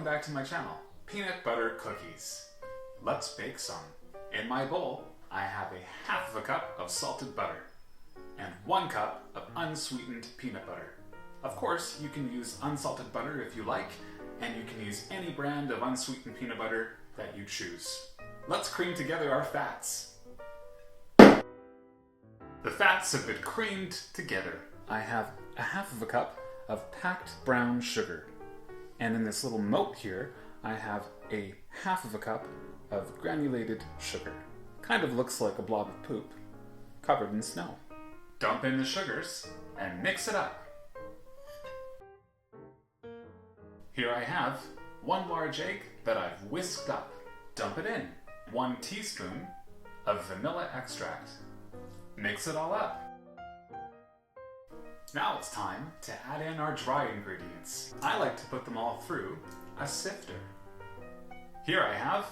back to my channel, peanut butter cookies. Let's bake some. In my bowl, I have a half of a cup of salted butter and 1 cup of unsweetened peanut butter. Of course, you can use unsalted butter if you like, and you can use any brand of unsweetened peanut butter that you choose. Let's cream together our fats. The fats have been creamed together. I have a half of a cup of packed brown sugar. And in this little moat here, I have a half of a cup of granulated sugar. Kind of looks like a blob of poop, covered in snow. Dump in the sugars and mix it up. Here I have 1 large egg that I've whisked up. Dump it in. 1 teaspoon of vanilla extract. Mix it all up. Now it's time to add in our dry ingredients. I like to put them all through a sifter. Here I have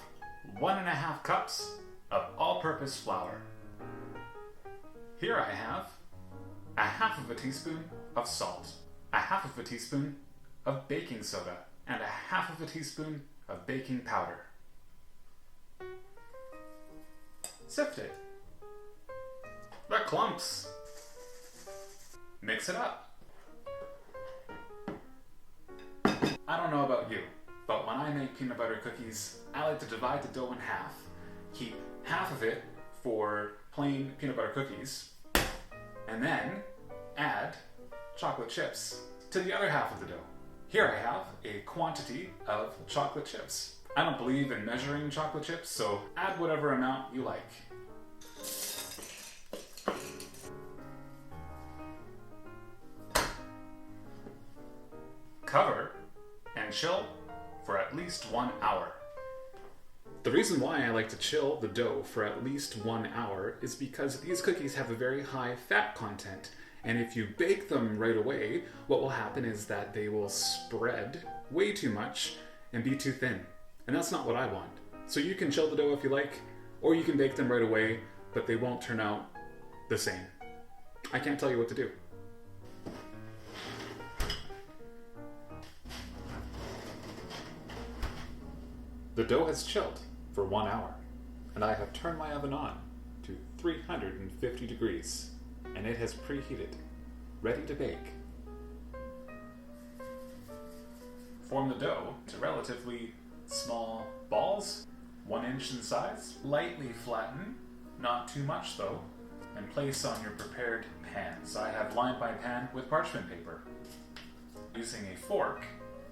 1.5 cups of all-purpose flour. Here I have a half of a teaspoon of salt, a half of a teaspoon of baking soda, and a half of a teaspoon of baking powder. Sift it. The clumps. Mix it up. I don't know about you, but when I make peanut butter cookies, I like to divide the dough in half. Keep half of it for plain peanut butter cookies, and then add chocolate chips to the other half of the dough. Here I have a quantity of chocolate chips. I don't believe in measuring chocolate chips, so add whatever amount you like. Cover and chill for at least 1 hour. The reason why I like to chill the dough for at least 1 hour is because these cookies have a very high fat content, and if you bake them right away, what will happen is that they will spread way too much and be too thin, and that's not what I want. So you can chill the dough if you like, or you can bake them right away, but they won't turn out the same. I can't tell you what to do. The dough has chilled for 1 hour, and I have turned my oven on to 350 degrees, and it has preheated, ready to bake. Form the dough into relatively small balls, 1 inch in size. Lightly flatten, not too much though, and place on your prepared pans. I have lined my pan with parchment paper. Using a fork,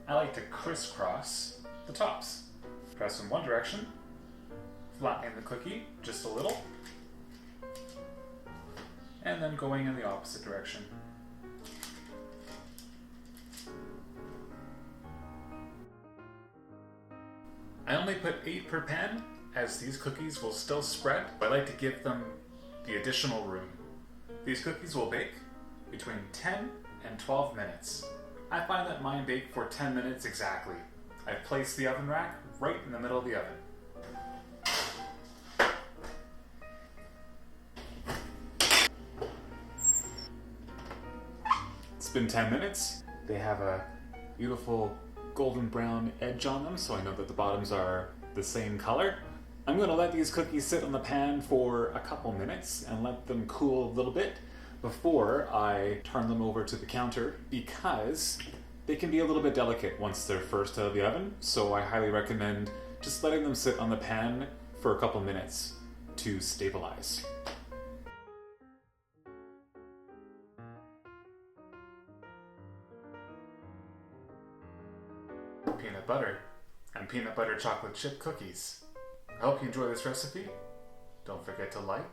I like to crisscross the tops. Press in one direction, flattening the cookie just a little, and then going in the opposite direction. I only put 8 per pan, as these cookies will still spread, but I like to give them the additional room. These cookies will bake between 10 and 12 minutes. I find that mine bake for 10 minutes exactly. I've placed the oven rack right in the middle of the oven. It's been 10 minutes. They have a beautiful golden brown edge on them, so I know that the bottoms are the same color. I'm going to let these cookies sit on the pan for a couple minutes and let them cool a little bit before I turn them over to the counter, because they can be a little bit delicate once they're first out of the oven, so I highly recommend just letting them sit on the pan for a couple minutes to stabilize. Peanut butter and peanut butter chocolate chip cookies. I hope you enjoy this recipe. Don't forget to like,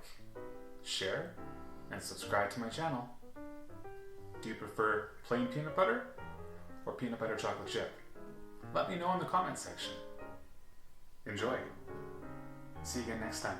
share, and subscribe to my channel. Do you prefer plain peanut butter or peanut butter chocolate chip? Let me know in the comments section. Enjoy. See you again next time.